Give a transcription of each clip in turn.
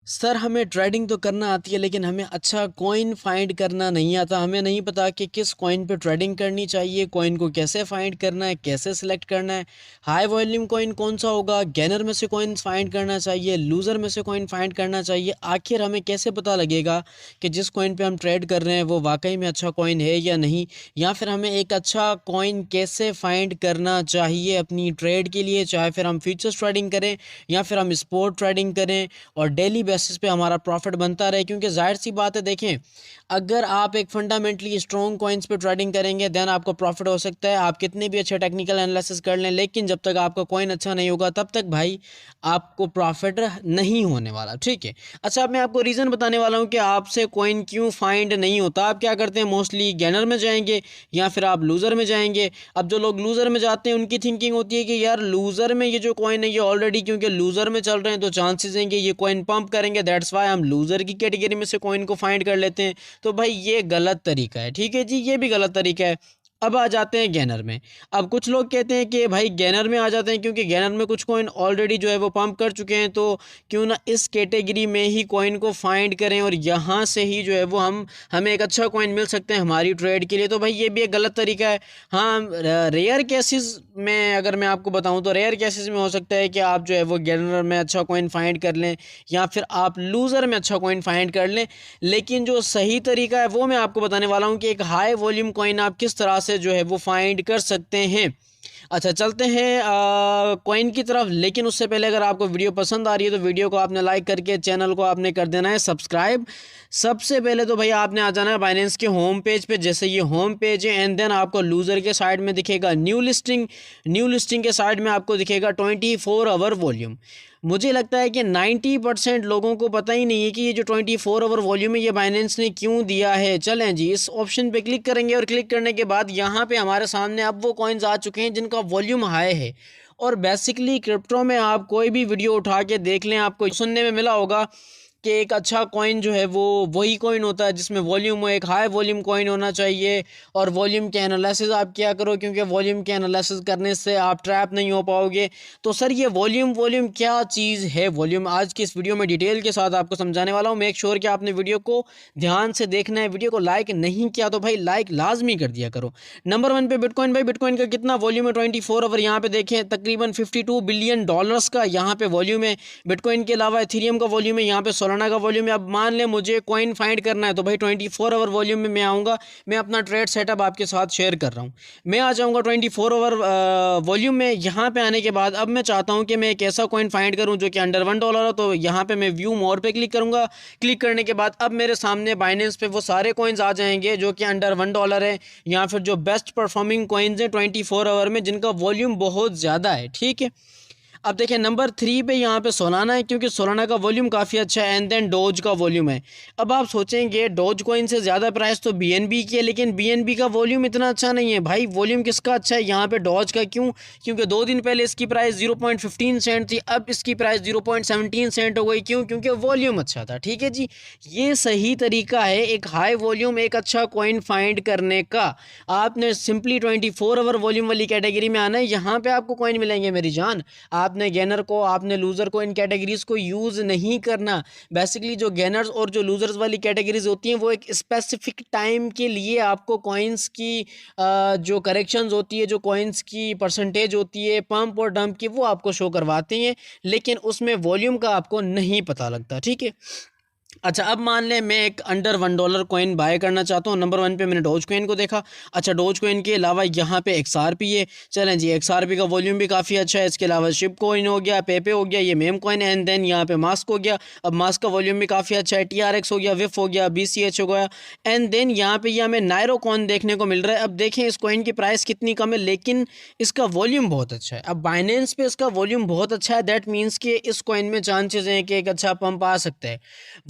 Sir हमें trading तो करना आती है लेकिन हमें अच्छा कॉइन फाइंड करना नहीं आता। हमें नहीं पता कि किस कॉइन पे ट्रेडिंग करनी चाहिए, कॉइन को कैसे फाइंड करना है, कैसे सिलेक्ट करना है, हाई वॉल्यूम कॉइन कौन सा होगा, गेनर में से कॉइन फाइंड करना चाहिए, लूज़र में से कॉइन फाइंड करना चाहिए। आखिर हमें कैसे पता लगेगा कि जिस कॉइन पे हम ट्रेड कर रहे हैं वो वाकई में अच्छा कॉइन है या नहीं, या फिर हमें एक अच्छा कॉइन कैसे फाइंड करना चाहिए अपनी ट्रेड के लिए, चाहे फिर हम फ्यूचर्स ट्रेडिंग करें या फिर हम स्पॉट ट्रेडिंग करें और डेली बेसिस पे हमारा प्रॉफिट बनता रहे। क्योंकि जाहिर सी बात है, देखें, अगर आप एक फंडामेंटली स्ट्रॉन्ग कॉइन्स पे ट्रेडिंग करेंगे देन आपको प्रॉफिट हो सकता है। आप कितने भी अच्छे टेक्निकल एनालिसिस कर लें, लेकिन जब तक आपका कॉइन अच्छा नहीं होगा तब तक भाई आपको प्रॉफिट नहीं होने वाला। ठीक है। अच्छा, अब मैं आपको रीज़न बताने वाला हूँ कि आपसे कॉइन क्यों फाइंड नहीं होता। आप क्या करते हैं, मोस्टली गेनर में जाएंगे या फिर आप लूज़र में जाएंगे। अब जो लोग लूज़र में जाते हैं उनकी थिंकिंग होती है कि यार लूज़र में ये जो कॉइन है ये ऑलरेडी क्योंकि लूज़र में चल रहे हैं तो चांसेस हैं कि ये कॉइन पंप करेंगे, दैट्स वाई हम लूज़र की कैटेगरी में से कॉइन को फाइंड कर लेते हैं। तो भाई ये गलत तरीका है। ठीक है जी, ये भी गलत तरीका है। अब आ जाते हैं गेनर में। अब कुछ लोग कहते हैं कि भाई गेनर में आ जाते हैं क्योंकि गेनर में कुछ कॉइन ऑलरेडी जो है वो पंप कर चुके हैं, तो क्यों ना इस कैटेगरी में ही कॉइन को फाइंड करें और यहाँ से ही जो है वो हमें एक अच्छा कॉइन मिल सकते हैं हमारी ट्रेड के लिए। तो भाई ये भी एक गलत तरीका है। हाँ, रेयर केसेस में अगर मैं आपको बताऊं तो रेयर केसेस में हो सकता है कि आप जो है वो गेनर में अच्छा कॉइन फाइंड कर लें या फिर आप लूज़र में अच्छा कॉइन फाइंड कर लें। लेकिन जो सही तरीका है वो मैं आपको बताने वाला हूँ कि एक हाई वॉल्यूम कॉइन आप किस तरह से जो है वो फाइंड कर सकते हैं। अच्छा, चलते हैं कॉइन की तरफ। लेकिन उससे पहले अगर आपको वीडियो पसंद आ रही है तो वीडियो को आपने लाइक करके चैनल को आपने कर देना है सब्सक्राइब। सबसे पहले तो भाई आपने आ जाना है बाइनेंस के होम पेज पे। जैसे ये होम पेज है एंड देन आपको लूज़र के साइड में दिखेगा न्यू लिस्टिंग। न्यू लिस्टिंग के साइड में आपको दिखेगा 24 आवर वॉल्यूम। मुझे लगता है कि 90% लोगों को पता ही नहीं है कि ये जो 24 आवर वॉल्यूम है ये बाइनेंस ने क्यों दिया है। चलें जी, इस ऑप्शन पे क्लिक करेंगे और क्लिक करने के बाद यहाँ पे हमारे सामने अब वो कॉइन्स आ चुके हैं जिनका वॉल्यूम हाई है। और बेसिकली क्रिप्टो में आप कोई भी वीडियो उठा के देख लें, आपको सुनने में मिला होगा कि एक अच्छा कॉइन जो है वो वही कॉइन होता है जिसमें वॉल्यूम हो। एक हाई वॉल्यूम कॉइन होना चाहिए और वॉल्यूम के एनालिसिस आप क्या करो, क्योंकि वॉल्यूम के एनालिसिस करने से आप ट्रैप नहीं हो पाओगे। तो सर ये वॉल्यूम वॉल्यूम क्या चीज़ है? वॉल्यूम आज की इस वीडियो में डिटेल के साथ आपको समझाने वाला हूँ। मेक श्योर कि आपने वीडियो को ध्यान से देखना है। वीडियो को लाइक नहीं किया तो भाई लाइक लाजमी कर दिया करो। नंबर 1 पे बिटकॉइन। भाई बिटकॉइन का कितना वॉल्यूम है 24 आवर? यहाँ पे देखें तकरीबन $52 बिलियन का यहाँ पे वॉल्यूम है। बिटकॉइन के अलावा इथेरियम का वॉल्यूम है, यहाँ पे सोलाना का वॉल्यूम है। अब मान लें मुझे कॉइन फाइंड करना है तो भाई 24 आवर वॉल्यूम में मैं आऊँगा। मैं अपना ट्रेड सेटअप आपके साथ शेयर कर रहा हूँ। मैं आ जाऊँगा 24 आवर वॉल्यूम में। यहाँ पे आने के बाद अब मैं चाहता हूँ कि मैं एक ऐसा कॉइन फाइंड करूँ जो कि अंडर $1 हो। तो यहाँ पे मैं व्यू मोर पे क्लिक करूँगा। क्लिक करने के बाद अब मेरे सामने बाइनेंस पे वो सारे कॉइन्स आ जाएंगे जो कि अंडर $1 है, या फिर जो बेस्ट परफॉर्मिंग कॉइन्स हैं 24 आवर में जिनका वॉल्यूम बहुत ज़्यादा है। ठीक है। अब देखें नंबर 3 पे यहाँ पे सोलाना है क्योंकि सोलाना का वॉल्यूम काफ़ी अच्छा है एंड देन डोज का वॉल्यूम है। अब आप सोचेंगे डोज कॉइन से ज़्यादा प्राइस तो बीएनबी की है, लेकिन बीएनबी का वॉल्यूम इतना अच्छा नहीं है। भाई वॉल्यूम किसका अच्छा है यहाँ पे? डोज का। क्यों? क्योंकि 2 दिन पहले इसकी प्राइस 0.15 सेंट थी, अब इसकी प्राइस 0.17 सेंट हो गई। क्यों? क्योंकि वॉल्यूम अच्छा था। ठीक है जी, ये सही तरीका है एक हाई वॉल्यूम एक अच्छा कॉइन फाइंड करने का। आपने सिंपली 24 आवर वॉल्यूम वाली कैटेगरी में आना है, यहाँ पे आपको कॉइन मिलेंगे मेरी जान। आपने गेनर को, आपने लूज़र को, इन कैटेगरीज को यूज़ नहीं करना। बेसिकली जो गेनर्स और जो लूज़र्स वाली कैटेगरीज होती हैं वो एक स्पेसिफिक टाइम के लिए आपको कॉइन्स की जो करेक्शंस होती है, जो कॉइन्स की परसेंटेज होती है पंप और डंप की, वो आपको शो करवाते हैं, लेकिन उसमें वॉल्यूम का आपको नहीं पता लगता। ठीक है। अच्छा, अब मान लें मैं एक अंडर $1 कॉइन बाय करना चाहता हूँ। नंबर 1 पे मैंने डोज कॉइन को देखा। अच्छा, डोज कॉइन के अलावा यहाँ पे XRP है। चलें जी, XRP का वॉल्यूम भी काफ़ी अच्छा है। इसके अलावा शिप कॉइन हो गया, पेपे हो गया, ये मेम कॉइन एंड देन यहाँ पे मास्क हो गया। अब मास्क का वॉल्यूम भी काफ़ी अच्छा है। TRX हो गया, विफ हो गया, BCH हो गया एंड देन यहाँ पे ये हमें नायरो कॉइन देखने को मिल रहा है। अब देखें इस कॉइन की प्राइस कितनी कम है लेकिन इसका वॉल्यूम बहुत अच्छा है। अब बाइनेंस पे इसका वॉल्यूम बहुत अच्छा है, दैट मीन्स कि इस कॉइन में चांसेस हैं कि एक अच्छा पंप आ सकता है।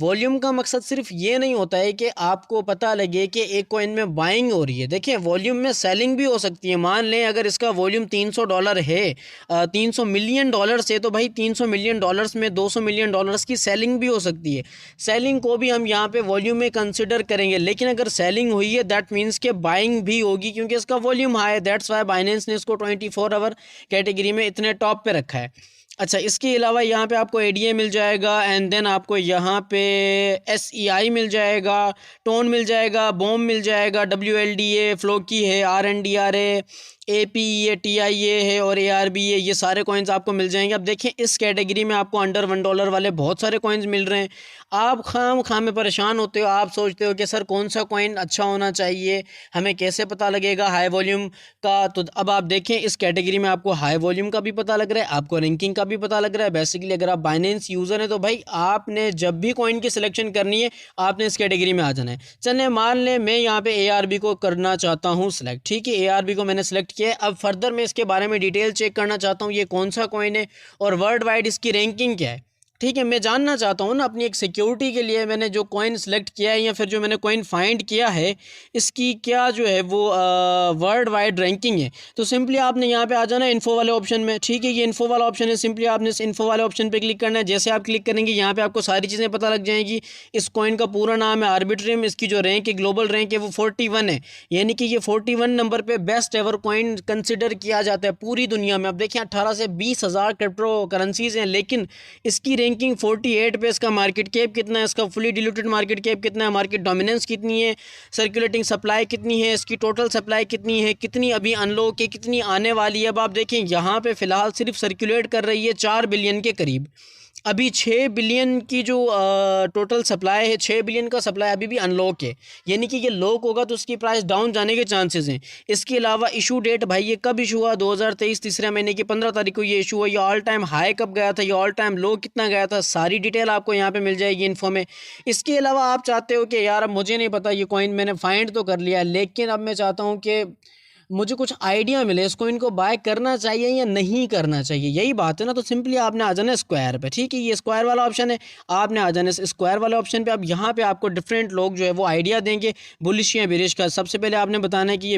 वॉल्यूम का मकसद सिर्फ ये नहीं होता है कि आपको पता लगे कि एक कॉइन में बाइंग हो रही है। देखिए वॉल्यूम में सेलिंग भी हो सकती है। मान लें अगर इसका वॉल्यूम $300 है, $300 मिलियन से, तो भाई $300 मिलियन में $200 मिलियन की सेलिंग भी हो सकती है। सेलिंग को भी हम यहाँ पे वॉल्यूम में कंसिडर करेंगे, लेकिन अगर सेलिंग हुई है दैट मीन्स के बाइंग भी होगी क्योंकि इसका वॉल्यूम हाई है। दैट्स वाई बाइनेंस ने इसको 24 आवर कैटेगरी में इतने टॉप पे रखा है। अच्छा, इसके अलावा यहाँ पे आपको एडीए मिल जाएगा, एंड देन आपको यहाँ पे एसईआई मिल जाएगा, टोन मिल जाएगा, बॉम मिल जाएगा, डब्ल्यूएलडीए, फ्लोकी है, आरएनडीआरए, एपीई है, टीआईए है और एआरबी है। ये सारे कॉइन्स आपको मिल जाएंगे। अब देखें इस कैटेगरी में आपको अंडर $1 वाले बहुत सारे कॉइन्स मिल रहे हैं। आप खाम में परेशान होते हो, आप सोचते हो कि सर कौन सा कॉइन अच्छा होना चाहिए, हमें कैसे पता लगेगा हाई वॉल्यूम का। तो अब आप देखें इस कैटेगरी में आपको हाई वॉल्यूम का भी पता लग रहा है, आपको रैंकिंग का भी पता लग रहा है। बेसिकली अगर आप बाइनेंस यूज़र हैं तो भाई आपने जब भी कॉइन की सिलेक्शन करनी है आपने इस कैटेगरी में आ जाना है। चलिए मान लें मैं यहाँ पे एआरबी को करना चाहता हूँ सिलेक्ट, ठीक है, एआरबी को मैंने सेलेक्ट किया है। अब फर्दर मैं इसके बारे में डिटेल चेक करना चाहता हूँ ये कौन सा कॉइन है और वर्ल्ड वाइड इसकी रैंकिंग क्या है। ठीक है, मैं जानना चाहता हूँ ना अपनी एक सिक्योरिटी के लिए मैंने जो कॉइन सेलेक्ट किया है या फिर जो मैंने कॉइन फाइंड किया है इसकी क्या जो है वो वर्ल्ड वाइड रैंकिंग है। तो सिंपली आपने यहाँ पे आ जाना है इन्फो वाले ऑप्शन में। ठीक है, ये इन्फो वाला ऑप्शन है, सिंपली आपने इस इन्फो वाले ऑप्शन पे क्लिक करना है। जैसे आप क्लिक करेंगे यहाँ पे आपको सारी चीज़ें पता लग जाएंगी। इस कॉइन का पूरा नाम है आर्बिट्रियम, इसकी जो रैंक है ग्लोबल रैंक है वो 41 है, यानी कि ये 41 नंबर पे बेस्ट एवर कॉइन कंसिडर किया जाता है पूरी दुनिया में। अब देखिए 18 से 20 हज़ार क्रिप्टो करेंसीज हैं, लेकिन इसकी रैंकिंग 48 पे। इसका मार्केट कैप कितना है, इसका फुली डिल्यूटेड मार्केट कैप कितना है, मार्केट डोमिनेंस कितनी है, सर्कुलेटिंग सप्लाई कितनी है, इसकी टोटल सप्लाई कितनी है, कितनी अभी अनलॉक है, कितनी आने वाली है। अब आप देखें यहाँ पे फ़िलहाल सिर्फ सर्कुलेट कर रही है 4 बिलियन के करीब। अभी 6 बिलियन की जो टोटल सप्लाई है, 6 बिलियन का सप्लाई अभी भी अनलॉक है, यानी कि ये लॉक होगा तो उसकी प्राइस डाउन जाने के चांसेस हैं। इसके अलावा इशू डेट भाई ये कब इशू हुआ, 2023 तीसरे महीने की 15 तारीख को ये इशू हुआ। ये ऑल टाइम हाई कब गया था, ये ऑल टाइम लो कितना गया था, सारी डिटेल आपको यहाँ पे मिल जाएगी इन्फो में। इसके अलावा आप चाहते हो कि यार अब मुझे नहीं पता, ये कॉइन मैंने फाइंड तो कर लिया लेकिन अब मैं चाहता हूँ कि मुझे कुछ आइडिया मिले इसको, इनको बाय करना चाहिए या नहीं करना चाहिए, यही बात है ना। तो सिंपली आपने आ जाना स्क्वायर पे। ठीक है, ये स्क्वायर वाला ऑप्शन है, आपने आ जाना स्क्वायर वाले ऑप्शन पे। अब यहाँ पे आपको डिफरेंट लोग जो है वो आइडिया देंगे बुलिश या बेरिश का। सबसे पहले आपने बताना है कि ये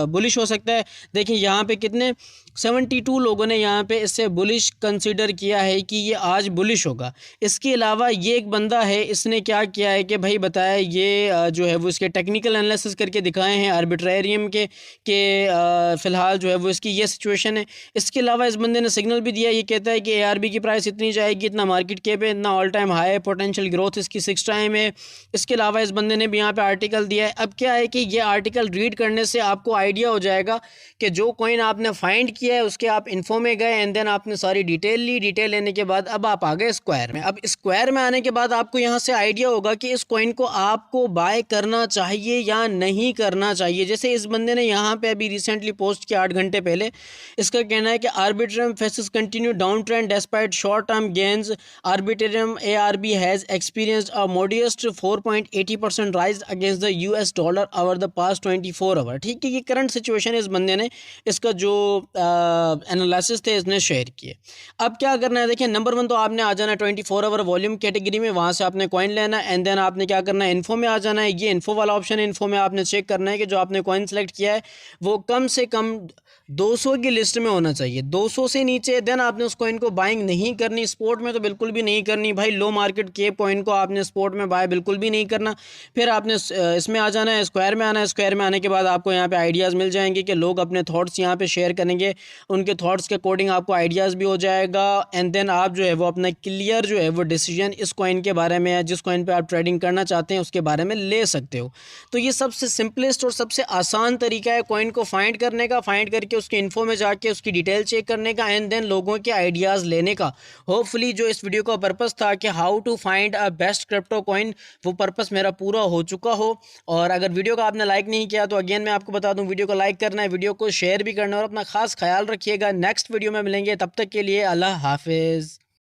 बुलिश हो सकता है। देखिए यहाँ पे कितने 72 लोगों ने यहाँ पे इससे बुलिश कंसिडर किया है कि ये आज बुलिश होगा। इसके अलावा ये एक बंदा है, इसने क्या किया है कि भाई बताया ये जो है वो इसके टेक्निकल एनालिसिस करके दिखाए हैं आर्बिट्रेरियम के फ़िलहाल जो है वो इसकी ये सिचुएशन है। इसके अलावा इस बंदे ने सिग्नल भी दिया, ये कहता है कि एआरबी की प्राइस इतनी जाएगी, इतना मार्केट कैप है, इतना ऑल टाइम हाई है, पोटेंशियल ग्रोथ इसकी 6 टाइम है। इसके अलावा इस बंदे ने भी यहाँ पे आर्टिकल दिया है। अब क्या है कि ये आर्टिकल रीड करने से आपको आइडिया हो जाएगा कि जो कॉइन आपने फाइंड किया है उसके आप इन्फो में गए एंड देन आपने सारी डिटेल ली। डिटेल लेने के बाद अब आप आ गए स्क्वायर में। अब स्क्वायर में आने के बाद आपको यहाँ से आइडिया होगा कि इस कॉइन को आपको बाय करना चाहिए या नहीं करना चाहिए। जैसे इस बंदे ने यहाँ पे अभी रिसेंटली पोस्ट किया 8 घंटे पहले, इसका कहना है कि Arbitrum faces continue down trend despite short term gains, Arbitrum ARB has experienced a modest 4.80% rise against the US dollar over the past 24 hour. ठीक है, ये करंट सिचुएशन है इस बंदे ने, इसका जो एनालिसिस थे इसने शेयर किए। अब क्या करना है, देखिए नंबर 1 तो आपने आ जाना है 24 आवर वॉल्यूम कैटेगरी में, वहाँ से आपने कॉइन लेना है एंड देन आपने क्या करना है, इन्फो में आ जाना है। ये इन्फो वाला ऑप्शन है, इन्फो में आपने चेक करना है कि जो आपने कॉइन सेलेक्ट किया है वो कम से कम 200 की लिस्ट में होना चाहिए। 200 से नीचे देन आपने उस कॉइन को बाइंग नहीं करनी, स्पोर्ट में तो बिल्कुल भी नहीं करनी भाई। लो मार्केट के कॉइन को आपने स्पोर्ट में बाय बिल्कुल भी नहीं करना। फिर आपने इसमें आ जाना है, स्क्वायर में आना है। स्क्वायर में आने के बाद आपको यहाँ पे आइडियाज़ मिल जाएंगे कि लोग अपने थॉट्स यहाँ पे शेयर करेंगे, उनके थॉट्स के अकॉर्डिंग आपको आइडियाज़ भी हो जाएगा एंड देन आप जो है वो अपना क्लियर जो है वो डिसीजन इस कॉइन के बारे में या जिस कॉइन पर आप ट्रेडिंग करना चाहते हैं उसके बारे में ले सकते हो। तो ये सबसे सिंपलेस्ट और सबसे आसान तरीका है कॉइन को फाइंड करने का, फाइंड करके उसके इन्फो में जाके उसकी डिटेल चेक करने का एंड देन लोगों के आइडियाज़ लेने का। होपफुली जो इस वीडियो का पर्पस था कि how to find a best crypto coin, वो पर्पस मेरा पूरा हो चुका हो। और अगर वीडियो को आपने लाइक नहीं किया तो अगेन मैं आपको बता दूं वीडियो को लाइक करना है, वीडियो को शेयर भी करना है और अपना खास ख्याल रखिएगा। नेक्स्ट वीडियो में मिलेंगे, तब तक के लिए अल्लाह हाफिज़।